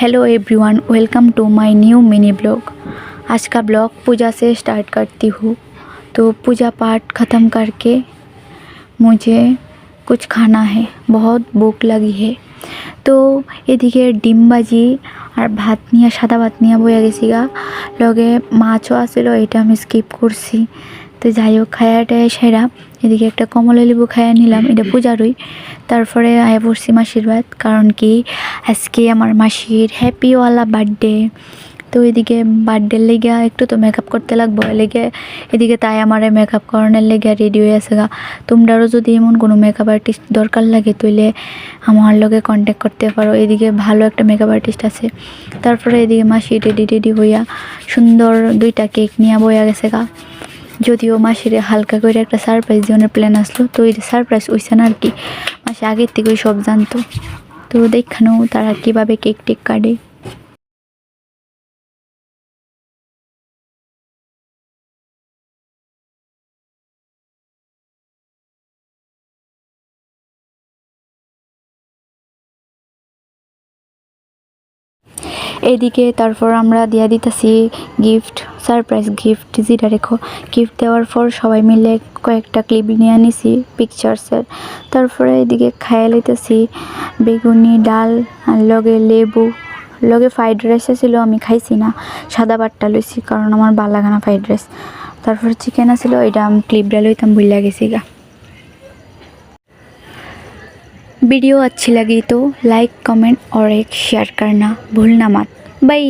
Hello everyone, welcome to my new mini blog. आज का blog पूजा से स्टार्ट करती हूँ। तो पूजा पाठ ख़त्म करके मुझे कुछ खाना है, बहुत भूख लगी है। तो এদিকে ডিম ভাজি আর ভাত নিয়ে সাদা ভাত নিয়ে বইয়া গেছিগা, লগে মাছও আছিল, এটা আমি স্কিপ করছি। তো যাই হোক খায়াটায় সেরা এদিকে একটা কমলা লেবু খায়া নিলাম, এটা পূজারই। তারপরে আয়া পড়ছি মাসির বাদ, কারণ কি আজকে আমার মাসির হ্যাপিওয়ালা বার্থডে। তো এদিকে বার্থডের লেগে একটু তো মেকআপ করতে লাগবো, লেগে এদিকে তাই আমারে মেকআপ করানোর লেগে রেডি হয়ে আছে গা। তোমরারও যদি এমন কোনো মেকআপ আর্টিস্ট দরকার লাগে তাহলে আমার লগে কন্ট্যাক্ট করতে পারো, এদিকে ভালো একটা মেকআপ আর্টিস্ট আছে। তারপরে এদিকে মাসি রেডি হইয়া সুন্দর দুইটা কেক নিয়ে বইয়া গেছে গা। যদিও মাসিরে হালকা করে একটা সারপ্রাইজ দেওয়ার প্ল্যান আসলো, তো এই সারপ্রাইজ হইছে না আর কি, মাসি আগের থেকেই সব জানতো। তো দেখানো তারা কীভাবে কেক টেক কাটে। এইদিকে তারপর আমরা দিয়া দিতেছি গিফট, সারপ্রাইজ গিফট যেটা রেখো। গিফট দেওয়ার পর সবাই মিলে কয়েকটা ক্লিপ নিয়ে নিছি পিকচার্সের। তারপরে এদিকে খাইয়ে লইতেছি বেগুনি ডাল আর লগে লেবু, লগে ফ্রাইড রাইস ছিল, আমি খাইছি না, সাদা ভাতটা লইছি কারণ আমার ভালো লাগে না ফ্রাইড রাইস। তারপর চিকেন আছিল, এটা আমি ক্লিপটা লইতাম ভুলিয়া গেছি গা। वीडियो अच्छी लगी तो लाइक कमेंट और एक शेयर करना भूलना मत। बाय।